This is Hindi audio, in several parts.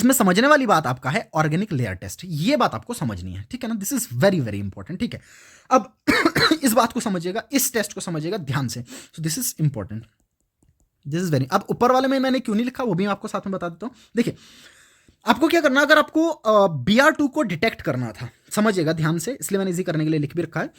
इसमें समझने वाली बात आपका है ऑर्गेनिक लेयर टेस्ट, ये बात आपको समझनी है, ठीक है ना। This is very very important, ठीक है। अब इस बात को समझिएगा, इस टेस्ट को समझिएगा ध्यान से। So this is important, this is very. अब ऊपर वाले में मैंने क्यों नहीं लिखा वो भी मैं आपको साथ में बता देता हूं। देखिए आपको क्या करना, अगर आपको BR2 को डिटेक्ट करना था, समझिएगा ध्यान से, इसलिए मैंने इजी करने के लिए लिख भी रखा है।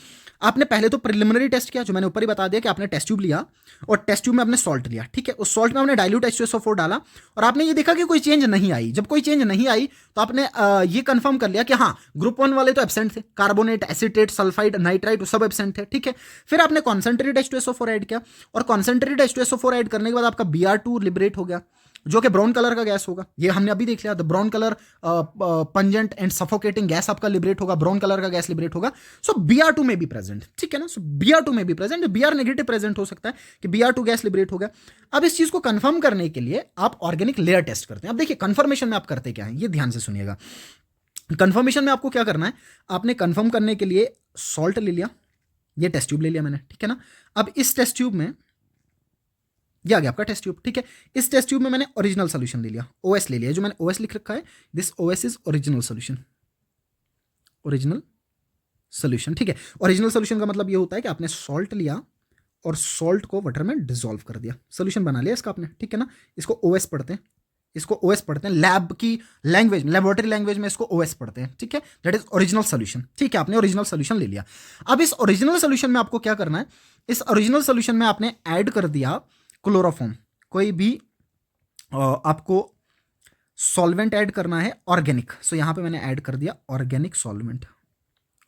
आपने पहले तो प्रिलिमिनरी टेस्ट किया, जो मैंने ऊपर ही बता दिया कि आपने टेस्ट ट्यूब लिया और टेस्ट ट्यूब में आपने सॉल्ट लिया, ठीक है। उस सॉल्ट में आपने डाइल्यूट H2SO4 डाला और आपने ये देखा कि कोई चेंज नहीं आई। जब कोई चेंज नहीं आई तो आपने ये कंफर्म कर लिया कि हाँ ग्रुप 1 वाले तो एब्सेंट थे, कार्बोनेट, एसिटेट, सल्फाइड, नाइट्राइट सब एब्सेंट थे, ठीक है। फिर आपने कॉन्सेंट्रेटेड H2SO4 ऐड किया और कॉन्सेंट्रेटेड H2SO4 ऐड करने के बाद आपका BR2 लिबरेट हो गया, जो कि ब्राउन कलर का गैस होगा। ये हमने अभी देख लिया, the brown colour pungent and suffocating gas आपका लिबरेट होगा, ब्राउन कलर का गैस लिबरेट होगा। सो BR2 में भी प्रेजेंट, ठीक है ना। सो BR2 में भी प्रेजेंट, BR नेगेटिव प्रेजेंट हो सकता है कि BR2 गैस लिबरेट हो गया। अब इस चीज को कंफर्म करने के लिए आप ऑर्गेनिक लेयर टेस्ट करते हैं। अब देखिए कंफर्मेशन में आप करते क्या है, ये ध्यान से सुनिएगा। कंफर्मेशन में आपको क्या करना है, आपने कंफर्म करने के लिए सॉल्ट ले लिया, ये टेस्ट ट्यूब ले लिया मैंने, ठीक है ना। अब इस टेस्ट ट्यूब में ये आ गया आपका टेस्ट ट्यूब, ठीक है। इस टेस्ट ट्यूब में मैंने ओरिजिनल सोल्यूशन ले लिया, OS ले लिया, जो मैंने OS लिख रखा है, this OS is original solution, original solution, ठीक है। ओरिजिनल सोल्यूशन का मतलब ये होता है कि आपने सॉल्ट लिया और सॉल्ट को वाटर में डिसॉल्व कर दिया, सोल्यूशन बना लिया इसका आपने, ठीक है ना। इसको OS पढ़ते हैं, इसको OS पढ़ते हैं, लैब की लैंग्वेज, लेबोरेटरी लैंग्वेज में इसको OS पढ़ते हैं, ठीक है। दैट इज ओरिजिनल सोल्यूशन, ठीक है। आपने ओरिजिनल सोल्यूशन ले लिया। अब इस ओरिजिनल सोल्यूशन में आपको क्या करना है, इस ओरिजिनल सोल्यूशन में आपने ऐड कर दिया क्लोरोफॉर्म, कोई भी आपको सॉल्वेंट ऐड करना है ऑर्गेनिक। सो यहां पे मैंने ऐड कर दिया ऑर्गेनिक सॉल्वेंट,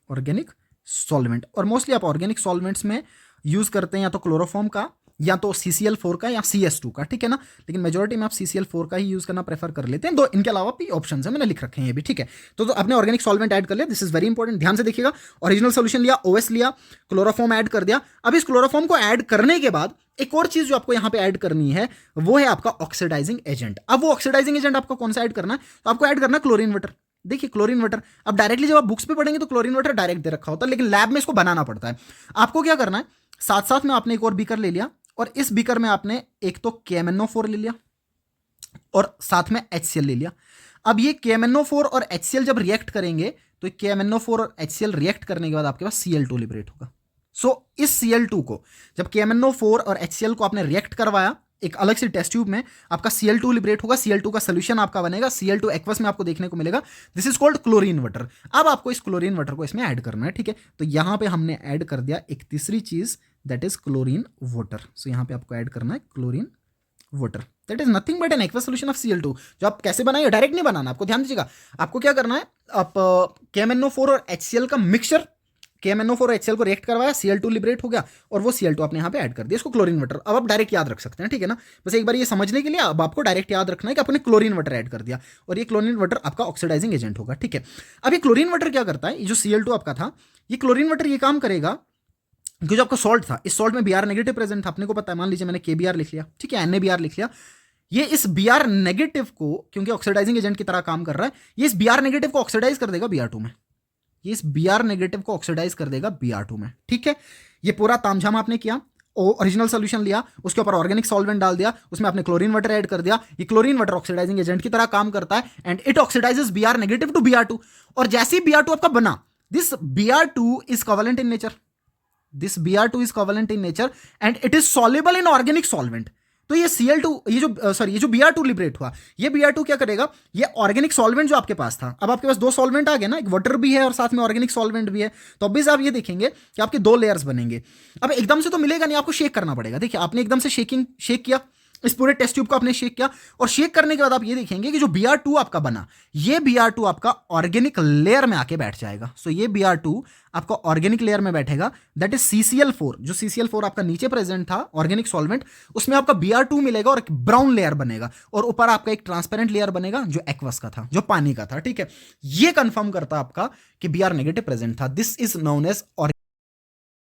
ऑर्गेनिक सॉल्वेंट। और मोस्टली आप ऑर्गेनिक सॉल्वेंट्स में यूज करते हैं या तो क्लोरोफॉर्म का या तो CCl4 का या CS2 का, ठीक है ना। लेकिन मेजोरिटी में आप CCl4 का ही यूज करना प्रेफर कर लेते हैं। दो इनके अलावा भी ऑप्शन है, मैंने लिख रखे हैं ये भी, ठीक है। तो आपने ऑर्गेनिक सॉल्वेंट ऐड कर लिया, दिस इज वेरी इंपॉर्टेंट, ध्यान से देखिएगा। ओरिजिनल सोल्यूशन लिया, OS लिया, क्लोरोफॉर्म ऐड कर दिया। अब इस क्लोरोफॉर्म को ऐड करने के बाद एक और चीज जो आपको यहां पे ऐड करनी है वो है आपका ऑक्सीडाइजिंग एजेंट। अब वो ऑक्सीडाइजिंग एजेंट आपको कौन सा ऐड करना है, तो आपको ऐड करना है क्लोरीन वाटर। देखिए क्लोरीन वाटर, अब डायरेक्टली जब आप बुक्स पे पढ़ेंगे तो क्लोरीन वाटर डायरेक्ट दे रखा होता है, लेकिन लैब में इसको बनाना पड़ता है। आपको क्या करना है, साथ साथ में आपने एक और बीकर ले लिया और इस बीकर में आपने एक तो KMnO4 ले लिया और साथ में HCl ले लिया। अब ये KMnO4 और HCl जब रिएक्ट करेंगे तो KMnO4 और HCl रिएक्ट करने के बाद आपके पास Cl2 लिबरेट होगा। सो इस Cl2 को जब KMnO4 और HCl को आपने रिएक्ट करवाया एक अलग से टेस्ट ट्यूब में, आपका Cl2 लिबरेट होगा, Cl2 का सोल्यूशन आपका बनेगा, Cl2 एक्वस में आपको देखने को मिलेगा, this is called chlorine water. अब आपको इस क्लोरीन वाटर को इसमें ऐड करना है, ठीक है। तो यहां पे हमने ऐड कर दिया एक तीसरी चीज, दैट इज क्लोरीन वाटर। सो यहां पे आपको ऐड करना है chlorine water, that is nothing but an aqueous solution of Cl2। जो आप कैसे बनाइए, डायरेक्ट नहीं बनाना, आपको ध्यान दीजिएगा। आपको क्या करना है, आप KMnO4 और HCl का मिक्सचर, KMnO4 और HCl को रिएक्ट करवाया, Cl2 लिबरेट हो गया और वो Cl2 आपने यहाँ पे ऐड कर दिया, इसको क्लोरीन वाटर। अब आप डायरेक्ट याद रख सकते हैं, ठीक है ना। बस एक बार ये समझने के लिए अब आपको डायरेक्ट याद रखना है कि आपने क्लोरीन वाटर ऐड कर दिया और ये क्लोरीन वाटर आपका ऑक्सीडाइजिंग एजेंट होगा, ठीक है। अब ये क्लोरीन वाटर क्या करता है, ये जो Cl2 आपका था, ये क्लोरीन वाटर ये काम करेगा कि जो आपका सॉल्ट था, इस सॉल्ट में Br नेगेटिव प्रेजेंट था, आपने को पता है, मान लीजिए मैंने KBr लिख लिया, ठीक है, NaBr लिख लिया। ये इस Br नेगेटिव को, क्योंकि ऑक्सीडाइजिंग एजेंट की तरह काम कर रहा है, ये इस Br नेगेटिव को ऑक्सीडाइज कर देगा Br2 में, ये इस Br नेगेटिव को ऑक्सीडाइज कर देगा Br2 में, ठीक है। ये पूरा तामझाम आपने किया, ओरिजिनल सोल्यूशन लिया, उसके ऊपर ऑर्गेनिक सॉल्वेंट डाल दिया, उसमें आपने क्लोरीन वाटर ऐड कर दिया। ये क्लोरीन वाटर ऑक्सीडाइजिंग एजेंट की तरह काम करता है and it oxidises Br negative to Br2। और जैसे ही Br2 आपका बना, this Br2 is covalent in nature, this Br2 is covalent in nature and it is soluble in organic solvent. तो ये Cl2, ये जो Br2 लिबरेट हुआ, ये Br2 क्या करेगा, ये ऑर्गेनिक सॉल्वेंट जो आपके पास था, अब आपके पास दो सॉल्वेंट आ गए ना, एक वाटर भी है और साथ में ऑर्गेनिक सॉल्वेंट भी है, तो अब आप ये देखेंगे कि आपके दो लेयर्स बनेंगे। अब एकदम से तो मिलेगा नहीं, आपको शेक करना पड़ेगा। देखिए आपने एकदम से शेक किया, इस पूरे टेस्ट ट्यूब को आपने शेक किया और शेक करने के बाद आप ये देखेंगे कि जो Br2 आपका बना, ये Br2 आपका ऑर्गेनिक लेयर में आके बैठ जाएगा। सो ये Br2 आपका ऑर्गेनिक लेयर में बैठेगा, दैट इज CCl4। जो CCl4 आपका नीचे प्रेजेंट था ऑर्गेनिक सॉल्वेंट, उसमें आपका Br2 मिलेगा और एक ब्राउन लेयर बनेगा और ऊपर आपका एक ट्रांसपेरेंट लेयर बनेगा जो एक्वस का था, जो पानी का था, ठीक है। ये कंफर्म करता आपका कि Br नेगेटिव प्रेजेंट था। This is known as